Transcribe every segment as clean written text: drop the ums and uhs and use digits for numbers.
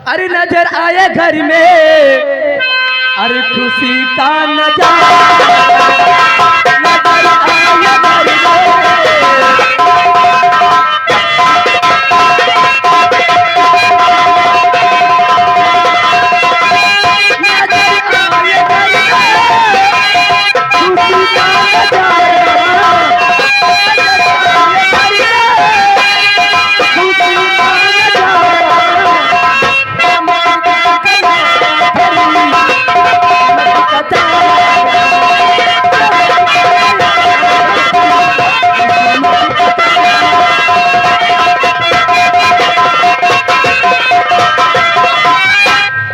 अरे नजर आए घर में, अरे खुशी का नजारा नजर आए घर में।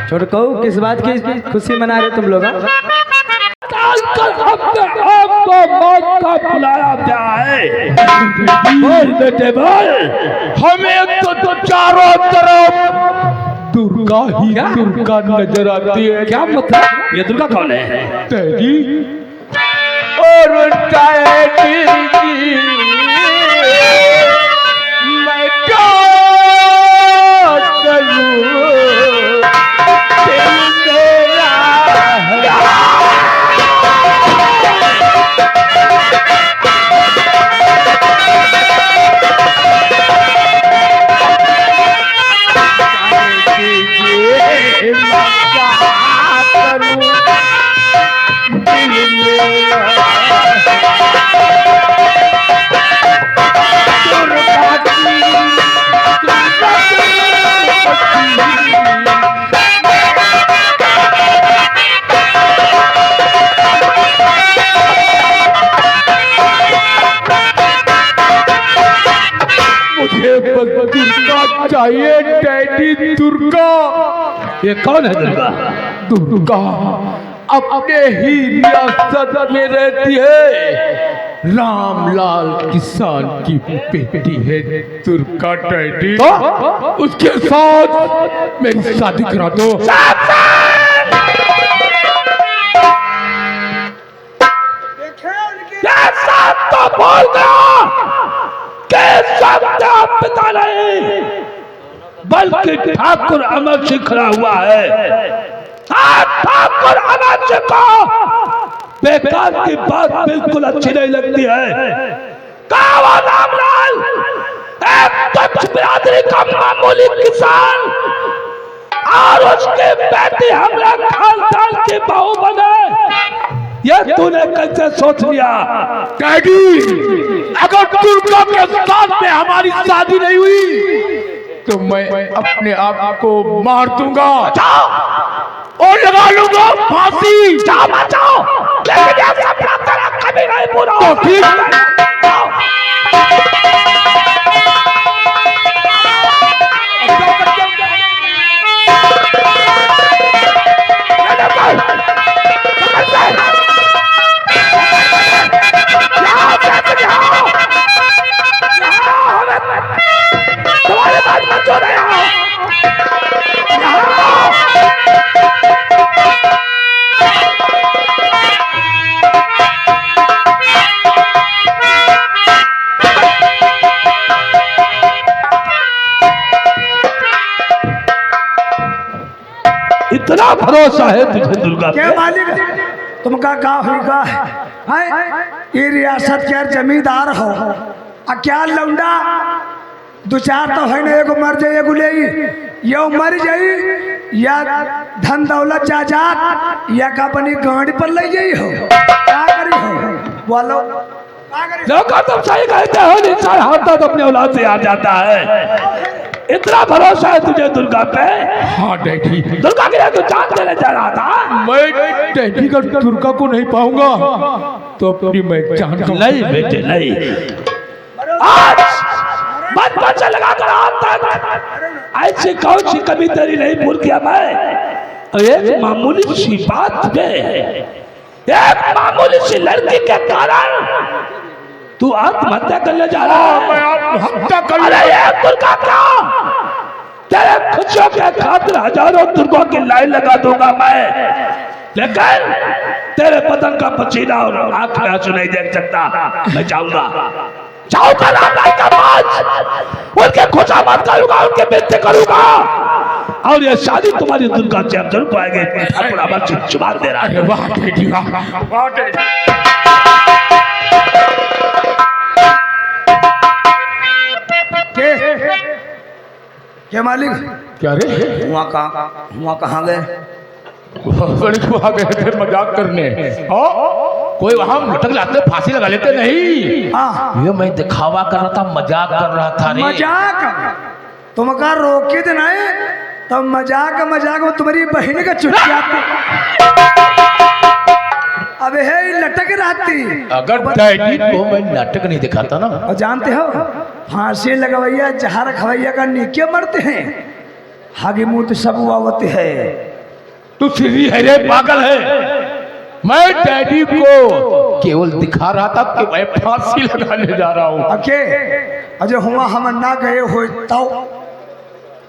छोड़ कहू किस बात की खुशी मना रहे तुम लोग? आपको मौत का बुलाया गया है। बोल बेटे बोल। हमें तो चारों तरफ दुर्गा ही दुर्गा नजर आती है। क्या मतलब? ये दुर्गा कौन है? तेरी और तेरी मैं क्या करूं? दुर्गा चाहिए, डैडी दुर्गा। ये कौन है दुर्गा? दुर्गा अपने ही रियासत में रहती है। रामलाल किसान की बेटी है दुर्गा डैडी। तो उसके साथ मेरी शादी करा दो। तो बोल दो पिता नहीं बल्कि ठाकुर अमर सिंह खड़ा हुआ है। ठाकुर अमर सिंह को बेकार की बात बिल्कुल अच्छी नहीं लगती है। रामलाल एक तुच्छ बिरादरी का मामूली किसान और उसके बेटे हमारा खानदान की बहू बने, ये तूने कैसे सोच लिया? डैडी अगर दुर्गा के साथ में हमारी शादी नहीं हुई तो मैं अपने आप को मार दूंगा और लगा लूंगा फांसी। जाओ बचाओ, लेकिन ये सपना तेरा कभी नहीं पूरा होगा। तो ठीक इतना भरोसा है तुझे दुर्गा? क्या मालिक तुमका का होगा है? ये रियासत के जमींदार हो आ क्या लौंडा दो चार तो है ना, एगो मर जाए एगो ले यो मर जाई या धन दौलत जायदाद या का अपनी गाड़ी पर ले जाई हो। क्या करी हो बोलो? लोग तुम सही कहते हो, इंसान हारता तो अपने औलाद से हार जाता है। इतना भरोसा है तुझे दुर्गा पे? हाँ डैडी। दुर्गा के लिए तू जान देने जा रहा था? मैं डैडी का दुर्गा को नहीं पाऊंगा तो अपनी मैं जान नहीं बेटे नहीं। आज बचपन से लगाकर आज तक ऐसी कौन सी कभी तेरी नहीं भूल गया मैं? एक मामूली सी बात है, एक मामूली सी लड़की के कारण तू आत्महत्या करने जा रहा है। मैं आत्महत्या कर दुर्गा का तेरे खुशियों के खातिर हजारों दुर्गों की लाइन लगा दूंगा मैं, लेकिन तेरे बदन का पसीना और आंख में आंसू नहीं देख सकता। मैं जाऊंगा रामलाल के पास, उनके खुशामद करूंगा, उनके बेइज्जती करूंगा। और ये शादी तुम्हारी दुर्गा से हम जरूर पाएंगे। अपना बच्चे चुमा दे रहा है। वाह बेटी वाह क्या मालिक? क्या रे वहाँ कहाँ गए? वहाँ गए थे मजाक करने। कोई वहाँ लटक जाते फांसी लगा लेते नहीं। हाँ ये मैं दिखावा कर रहा था, मजाक कर रहा था रे। मजाक? तुम का रोके थे नहीं तो मजाक में तुम्हारी बहन का चुटिया। अबे है लटक रहती। अगर डैडी को मैं नाटक नहीं दिखाता ना। और जानते हो फांसी लगवैया जहर खवैया का नीचे मरते हैं, हागे मुंह तो सब आवते है। तू सीधी है रे, पागल है। मैं डैडी को केवल दिखा रहा था कि मैं फांसी लगाने जा रहा हूँ। अके अजय हुआ हम ना गए हो तो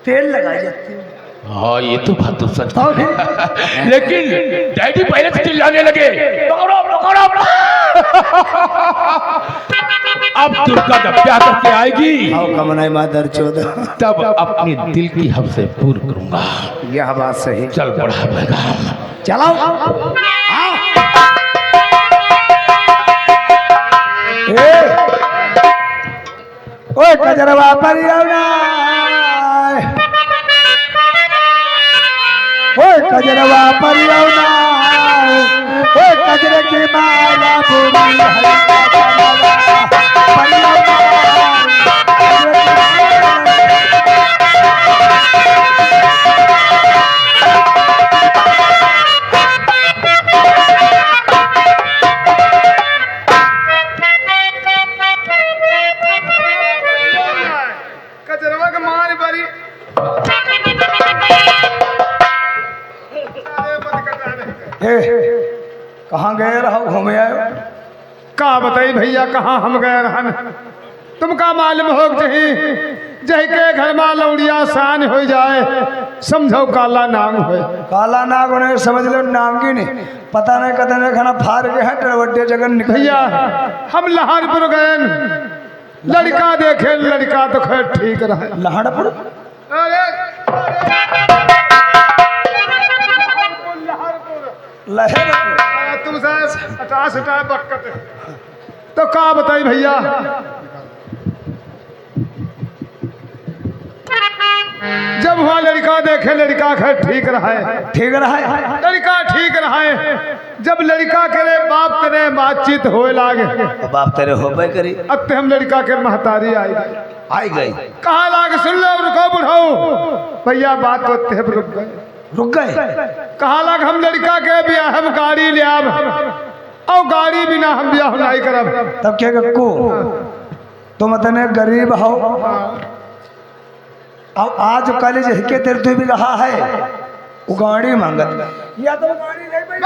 तेल लगा जाते। हाँ ये तो बात तो सच है। लेकिन डैडी पहले से चिल्लाने लगे अब दुर्गा जब क्या करके आएगी मादर चौदह तब अपनी दिल की हमसे पूर्ण करूंगा। यह बात सही। चल बढ़ा पैगाम चलाओ। ओए कजरवा पर ना, ओए कजरवा पर ना, ओए कजरे की माला पूरी कहाँ गए रहो घूमे आयो? का बताई भैया कहाँ हम गए रहन? तुमका मालूम हो जही के घर में लौड़िया शान हो जाए समझो काला नाग हो। काला नाग उन्हें समझ लो नांगी नहीं पता नहीं कदे नहीं खाना फार के हैं टरवड्डे जगन निकल। भैया हम लहरपुर गए, लड़का देखे, लड़का तो खैर ठीक रहा। लहरपुर? लहरपुर तुमसे तो का बताई भैया जब हुआ लड़का देखे, लड़का खैर ठीक रहा है। ठीक रहा है लड़का ठीक रहा है। जब लड़का करे बाप तेरे बातचीत होए लागे, बाप तेरे हो करी अब हम लड़का के महतारी आई गई। कहा लागे सुन लो रुको बुढ़ाओ। भैया बात तो तेब रुक गए। कहा लाग हम लड़का के ब्याह हम गाड़ी ले आब और गाड़ी बिना हम ब्याह नहीं करब। तब क्या कक्कू तुम इतने गरीब हो अब आज कल के तेरे तू भी रहा है वो गाड़ी मांगत या तो गाड़ी नहीं कर।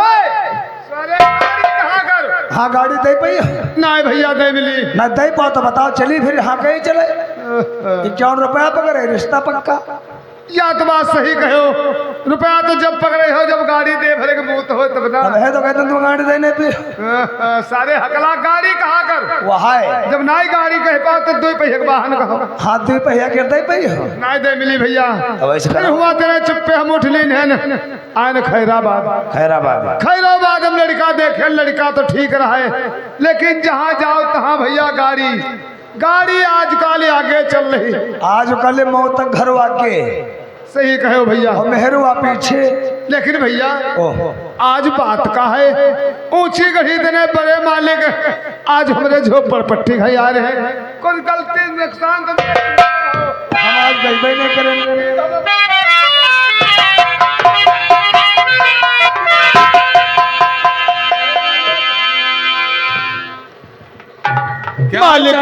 हाँ गाड़ी दे पाई नहीं भैया दे मिली ना दे पाओ तो बताओ चली फिर हाँ कहीं चले। 51 रुपया पकड़े रिश्ता पक्का। या तो बात सही कहो, रुपया तो जब पकड़े हो जब गाड़ी दे भरे के मुंह तो हो तब ना है तो कहते तुम गाड़ी देने पे सारे हकला गाड़ी कहा कर वहा है जब नाई गाड़ी कह पाओ तो 2 पहिया के वाहन कहो। हाँ 2 पहिया के दे पाई हो नहीं दे मिली भैया। अब हुआ तेरे चुप्पे हम उठ लीन है आए खैराबाद हम लड़का देखे, लड़का तो ठीक रहा है लेकिन जहाँ जाओ तहाँ भैया गाड़ी आजकल आगे चल रही। आजकल मौत तक घर आके सही कहो भैया। मेहरुआ पीछे लेकिन भैया आज बात का है ऊंची गढ़ी देने बड़े मालिक आज हमारे झोपड़ पट्टी खाई आ रहे हैं। कोई गलती नुकसान तो हम आज गई नहीं करेंगे। मालिक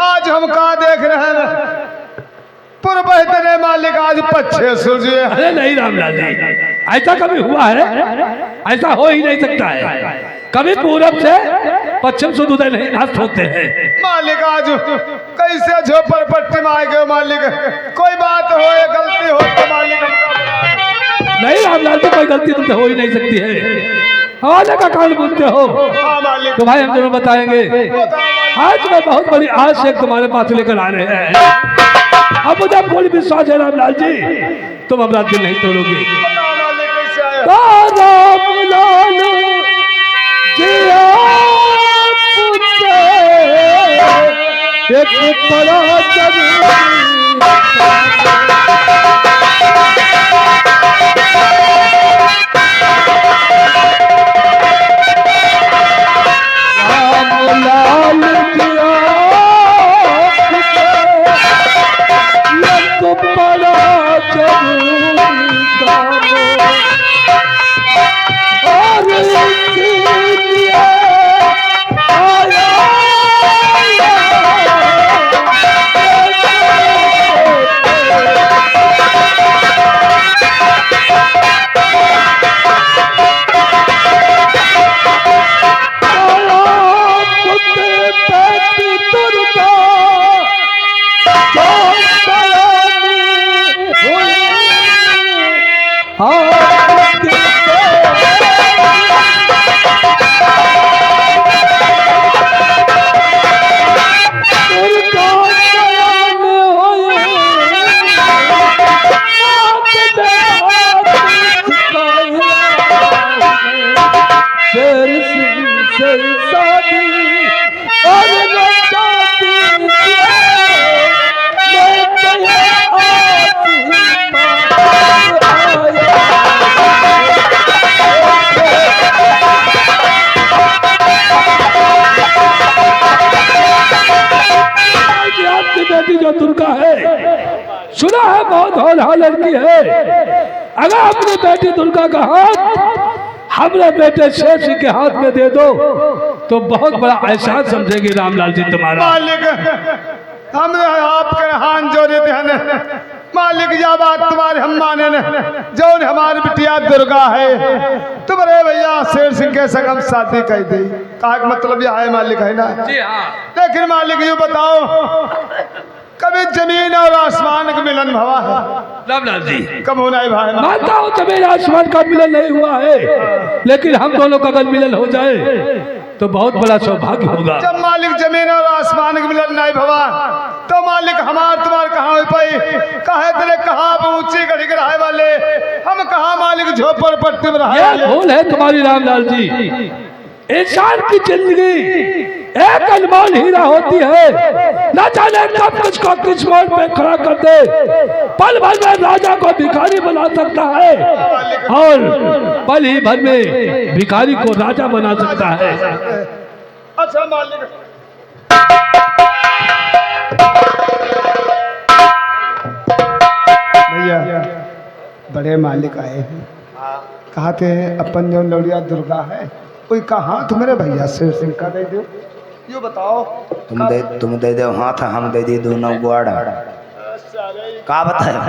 आज हम कहा देख रहे हैं पूर्व तेरे मालिक आज पच्छे सूझे। अरे नहीं रामलाल जी ऐसा कभी हुआ है? ऐसा हो ही नहीं सकता है। कभी पूरब से पश्चिम से उदय नहीं अस्त होते हैं। मालिक आज कैसे झोपड़ पट्टी में आए गए मालिक? कोई बात हो गलती हो तो मालिक नहीं रामलाल जी कोई गलती तुमसे हो ही नहीं सकती है। हवाले का कान बोलते हो तो भाई हम जरूर बताएंगे। आज मैं बहुत बड़ी आज से तुम्हारे पास लेकर आ रहे हैं। अब मुझे पूरी विश्वास है रामलाल जी तुम हमारा दिल नहीं तोड़ोगे। बताओ मालिक कैसे आया? राम लाल जिया पुत्र एक बड़ा दुर्गा है, सुना है बहुत हौला लड़की है। अगर अपनी बेटी दुर्गा का हाथ हमारे बेटे शेर सिंह के हाथ में दे दो तो बहुत बड़ा एहसान समझेगी रामलाल जी तुम्हारा। मालिक हम आपके हाथ जोड़े ध्यान मालिक, या बात तुम्हारे हम माने न, जो हमारी बिटिया दुर्गा है तुम्हारे भैया शेर सिंह के संग हम शादी कर दी। कहा मतलब यह है मालिक, है ना? जी हाँ। लेकिन मालिक ये बताओ, कभी जमीन और आसमान का मिलन हुआ है? रामलाल जी कब होना है भाई? मानता हूँ जमीन आसमान का मिलन नहीं हुआ है, लेकिन हम दोनों का अगर मिलन हो जाए तो बहुत बड़ा सौभाग्य होगा। जब मालिक जमीन और आसमान का मिलन नहीं हुआ तो मालिक हमार तुम्हार कहाँ हो पाई? कहे तेरे कहाँ ऊंची गढ़ी रहे वाले, हम कहाँ मालिक झोपड़ पट्टी में रहे वाले। भूल है तुम्हारी रामलाल जी। इंसान की जिंदगी एक अनमोल हीरा होती है, न जाने कब किसको किस मोड़ पे खड़ा कर दे। पल भर में राजा को भिखारी बना सकता है और पल ही भर में भिखारी को राजा बना सकता है। अच्छा मालिक, भैया बड़े मालिक आए हैं, कहा थे अपन जो लौड़िया दुर्गा है कोई का हाथ मेरे भैया शेर सिंह का दे दो। यो बताओ, तुम दे दो हाथ, हम दे दिए दोनों गुआड़ा। का बताए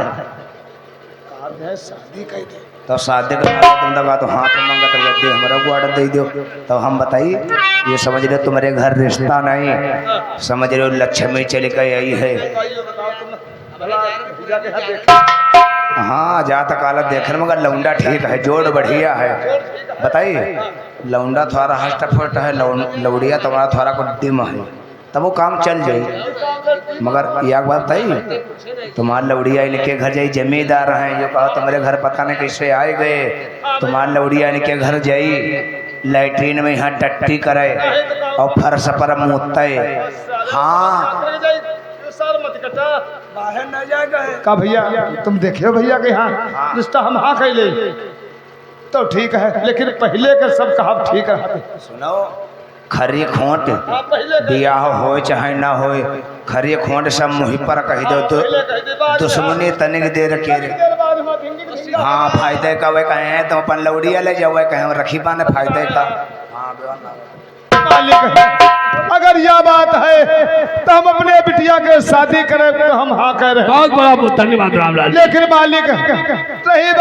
शादी कर दे तो शादी का तुम दबा तो हाथ मांगा तो दे हमारा गुआड़ा दे दो। तो हम बताइए, ये समझ रहे तुम्हारे घर रिश्ता नहीं, समझ रहे हो लक्ष्मी चली गई आई है। हाँ जा तक आला देखने मगर लौंडा ठीक है, जोड़ बढ़िया है। बताइए, लौंडा थोड़ा हस्ट फट है, लौड़िया तुम्हारा थोड़ा को डिम है, तब वो काम चल जाए। मगर एक बात बताइए, तुम्हारा लौड़िया इनके घर जाई जमींदार हैं, जो कहा तुम्हारे घर पता नहीं कैसे आए गए। तुम्हारा लौड़िया इनके घर जाई लैट्रीन में यहाँ टट्टी करे और फर्श पर मुँहते। हाँ बाहर न जाएगा। का भैया तुम देखियो भैया के यहाँ रिश्ता हम हाँ कह ले तो ठीक है, लेकिन पहले का सब कहा ठीक रहते। सुनो, खरी खोट बियाह हो चाहे ना हो, खरी खोट सब मुँह पर कह दो तो दुश्मनी तनिक देर के रे। हाँ फायदे का वे कहे तो अपन लौड़िया ले जाओ कहे रखी पाने फायदे का। हाँ मालिक अगर यह बात है तो हम अपने बिटिया के शादी करें तो हम हाँ कह रहे हैं। बहुत बड़ा धन्यवाद रामलाल। लेकिन मालिक रही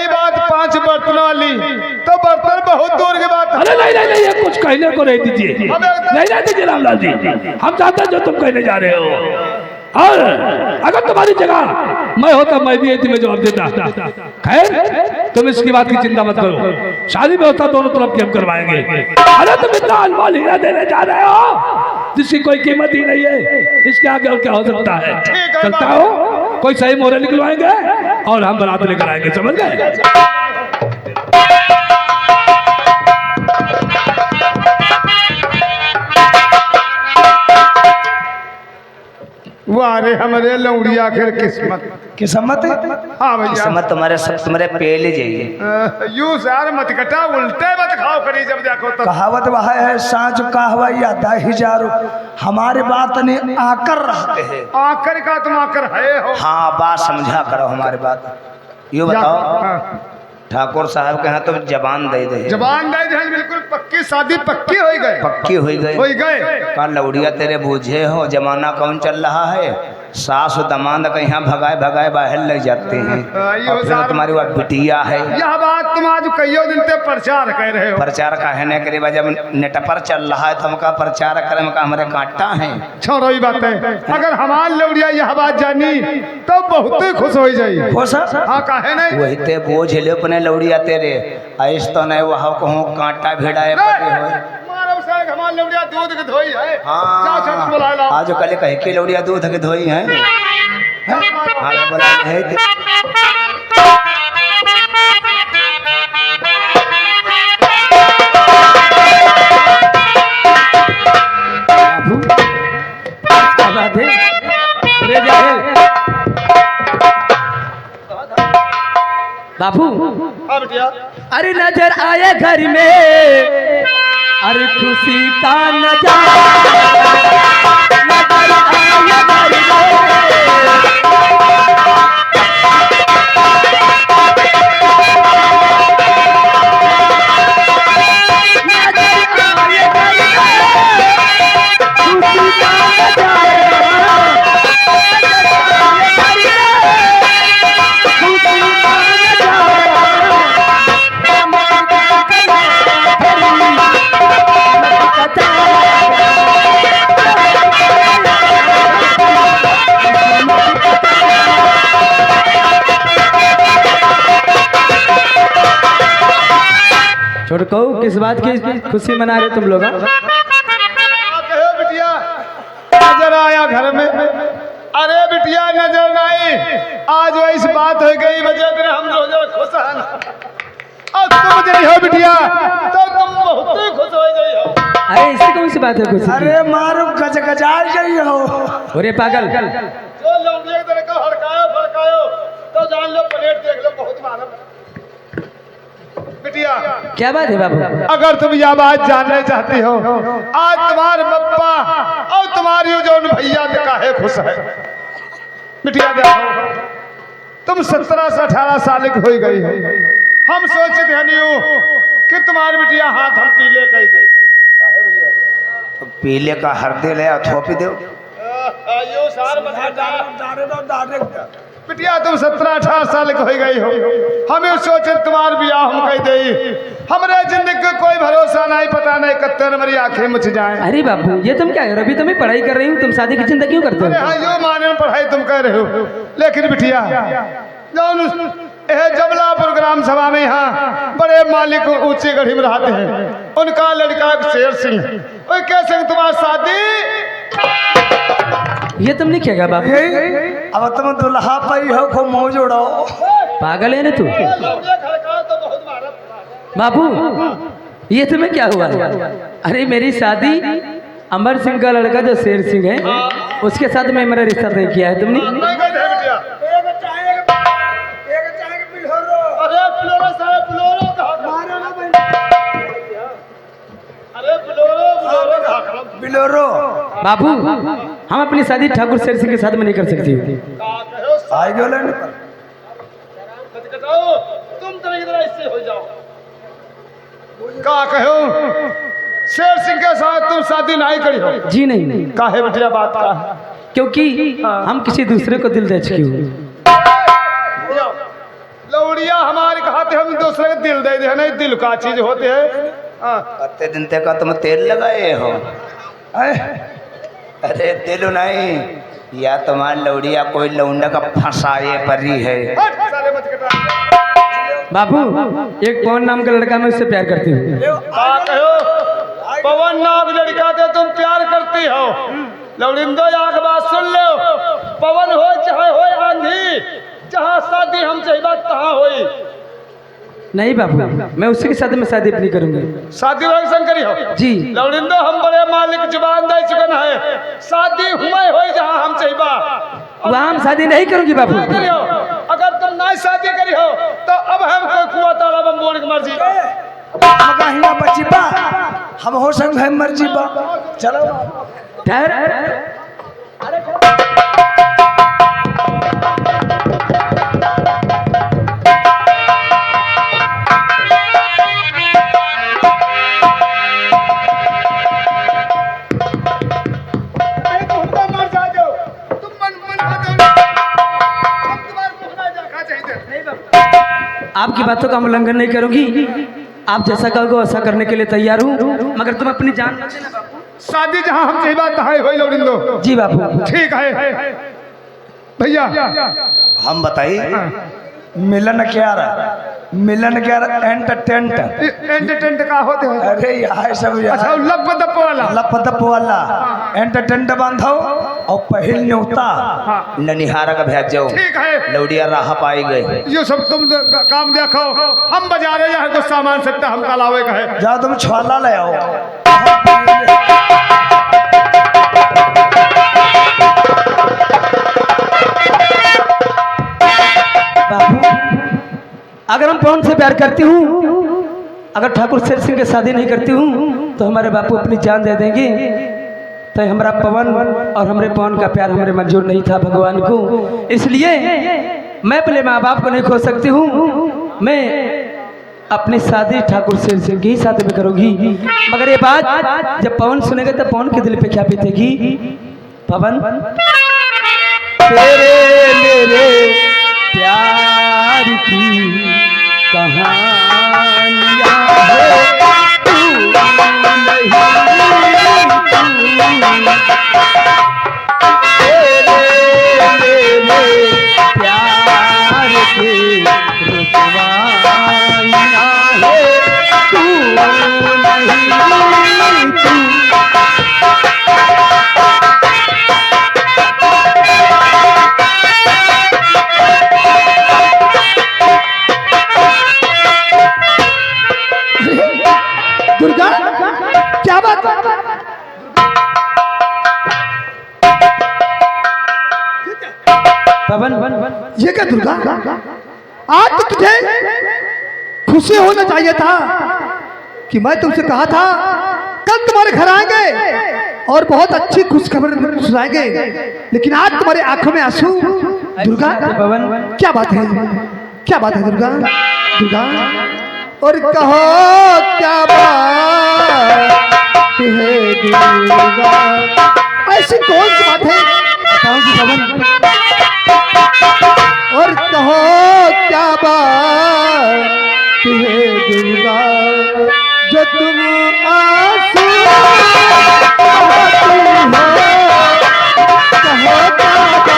बात 5 बर्तन वाली, तो बर्तन बहुत दूर की बात है। अरे नहीं, ये कुछ कहने को नहीं दीजिए, नहीं दीजिए रामलाल जी, हम चाहते हैं जो तुम कहने जा रहे हो। और अगर तुम्हारी जगह मैं होता मैं भी तुम्हें जवाब देता। खैर तुम इसकी बात की चिंता मत करो, शादी में होता दोनों तरफ की हम करवाएंगे। अरे तुम इतना अनमोल हीरा देने जा रहे हो, जिसकी कोई कीमत ही नहीं है, इसके आगे और क्या हो सकता है। ठीक है, चलता बाबू। हो, कोई सही मोहरे निकलवाएंगे और हम बारात लेकर आएंगे, समझ गए। वाह रे हमारे लौड़िया आखिर किस्मत। किस्मत हाँ भैया किस्मत तुम्हारे सब तुम्हारे पेले जाइए। यू यार मत कटा, उल्टे मत खाओ करी जब देखो तब। कहावत वह है, सांच कहवा या दाही जारो, हमारे बात ने आकर रहते हैं। आकर का तुम आकर है हो। हाँ बात समझा करो हमारी बात। यूँ बताओ, हाँ। ठाकुर साहब के यहाँ तो जबान दे दे, जबान दे दे, बिल्कुल पक्की शादी पक्की हो गए, पक्की हुई गई। हो गए। का लौड़िया तेरे बूझे हो, जमाना कौन चल रहा है, सास दमाद के यहाँ भगाए भगाए बाहर लग जाते हैं। और फिर तुम्हारी वो बिटिया है। यह बात तुम आज कईयों दिन से प्रचार कर रहे हो। प्रचार का है न करे, जब नेट पर चल रहा है तो हमका प्रचार करे का हमारे कांटा है। छोड़ो ये बात है, अगर हमार लौड़िया यह बात जानी तो बहुत ही खुश हो जाई। खुश है? हाँ काहे नहीं। वही ते बोझ ले अपने लौड़िया तेरे, ऐस तो नहीं वहाँ कहूँ कांटा भिड़ाए पड़े हो। मारब साहब हमार लौड़िया दूध के धोई है। हाँ, जा छत बुला ला। आज कल कहे की लौड़िया दूध के धोई है। हाँ, बोला है क्या बात है रे जाहिल। बाबू हाँ बिटिया। अरे नजर आए घर में, अरे खुशी का नजारा नजर आए घर छोड़ कहू किस बात की खुशी मना रहे तुम लोग? कहो बिटिया नजर आया घर में। अरे बिटिया नजर नहीं, आज वैसी बात हो गई वजह से हम रोज खुश हैं। और तुम जब हो बिटिया तो तुम बहुत ही खुश हो गई हो। अरे इससे कौन सी बात है खुशी की? अरे मारो गजगजा गई हो। अरे पागल, जो लौंडिया की तरह का हड़कायो फड़कायो तो जान लो, प्लेट देख लो, बहुत मालूम। बिटिया क्या बात है बाबू? अगर तुम यह बात जानना चाहती हो, आज तुम्हारे पप्पा और तुम्हारी जो भैया ने काहे खुश है। बिटिया देखो, तुम 17 से 18 साल की हो गई हो। हम सोचते हैं कि तुम्हारी बिटिया हाथ हम पीले कह दे। पीले का हरदे ले थोपी दो। बिटिया तुम 17-18 साल की हो गई हो। हमें सोचे तुम्हारे बियाह हम कह दे। हमारे जिंदगी का कोई भरोसा नहीं, पता नहीं कत्ते मेरी आंखें मुझ जाए। अरे बाबू ये तुम क्या कर रहे हो? अभी तो मैं पढ़ाई कर रही हूँ, तुम शादी की चिंता क्यों करते हो? हाँ यो माने में पढ़ाई तुम कर रहे हो, लेकिन बिटिया जमलापुर ग्राम सभा में यहाँ बड़े मालिक ऊंची गढ़ी में रहते हैं, उनका लड़का शेर सिंह है। कैसे तुम्हारी शादी? ये तुमने क्या कहा बाबू? अब तुम दुल्हा पाई हो, खूब मौज उड़ाओ। पागल है ना तू? बाबू ये तुम्हें क्या हुआ? अरे मेरी शादी अमर सिंह का लड़का जो शेर सिंह है उसके साथ में मेरा रिश्ता तय किया है तुमने। बिलोरो बाबू हम अपनी शादी ठाकुर शेर सिंह के साथ में नहीं कर सकती। आई बोले का कहो शेर सिंह के साथ तुम शादी नहीं करी हो? जी नहीं, काहे बिटिया बात का? क्योंकि हम किसी दूसरे को दिल दे चुके हो। लौड़िया हमारे कहते हम दूसरे को दिल दे दे, नहीं दिल का चीज होते है। कत्ते दिन तक का तुम तेल लगाए हो? अरे दिल नहीं, या तुम्हारी लौड़िया कोई लौंडा का फंसाए परी है। बाबू एक पवन नाम का लड़का मैं उससे प्यार करती हूँ। पवन नाम लड़का से तुम प्यार करती हो। लौड़िंदो आग बात सुन लो, पवन हो चाहे हो आंधी, जहाँ शादी हम चाहिए तहाँ होई। नहीं बाबू, मैं उसी के साथ में शादी अपनी करूंगी। शादी वाली शंकरी हो जी। लौड़िंदो हम बड़े मालिक जुबान दे चुकन है, शादी हुए हो जहाँ हम चाहिए वहाँ हम शादी नहीं करूंगी बाबू। करियो। अगर तुम नहीं शादी करी हो तो अब हम कोई कुआं ताला बम बोल के मर्जी। मगा हिना बची बा, हम हो संग है मर्जी बा। चलो ठहर। आपकी बातों का उल्लंघन नहीं करूंगी। आप जैसा कहोगे वैसा करने के लिए तैयार हूँ, मगर तुम अपनी जान मत देना बापू। शादी जहाँ हम चाहिए तहाँ होई लौड़िंदो। जी बापू। ठीक है भैया। हम बताइए मिलन क्या रहा, मिलन क्या रहा, एंटरटेनमेंट का होते हैं। अरे यार सब अच्छा लप दप वाला लपदप वाला एंटरटेनमेंट बांधो और पहल न्योता ननिहारा का भेज जाओ। ठीक है लौड़िया राह पाई गए। ये सब तुम काम देखो, हम बाजारे यहाँ कुछ सामान सकता हम कल आवे का है। जाओ तुम छोला ले आओ। बाबू, अगर हम पवन से प्यार करती हूँ, अगर ठाकुर शेर सिंह के शादी नहीं करती हूँ तो हमारे बापू अपनी जान दे देंगे। तो हमारा पवन और हमारे पवन का प्यार हमारे मंजूर नहीं था भगवान को, इसलिए मैं अपने माँ बाप को नहीं खो सकती हूँ। मैं अपनी शादी ठाकुर शेर सिंह की शादी में करूँगी। मगर ये बात जब पवन सुनेगा तो पवन के दिल पे क्या बीतेगी। पवन तेरे मेरे प्यार की कहानियाँ है, तू नहीं तेरे मेरे प्यार की रुतवाइयाँ है, तू नहीं तू। दुर्गा क्या बात, पवन ये क्या दुर्गा, आज तो तुझे खुशी होना चाहिए था कि मैं तुमसे कहा था कल तुम्हारे घर आएंगे और बहुत अच्छी खुशखबर सुनाएंगे, लेकिन आज तुम्हारे आंखों में आंसू। दुर्गा पवन क्या बात है, क्या बात है दुर्गा, दुर्गा और कहो क्या बात है दुर्गा, ऐसी कौन सी बात है बताऊंगी पवन, और कहो क्या बात है दुर्गा, जो तुम आंसू बहाती हो, कहो क्या बात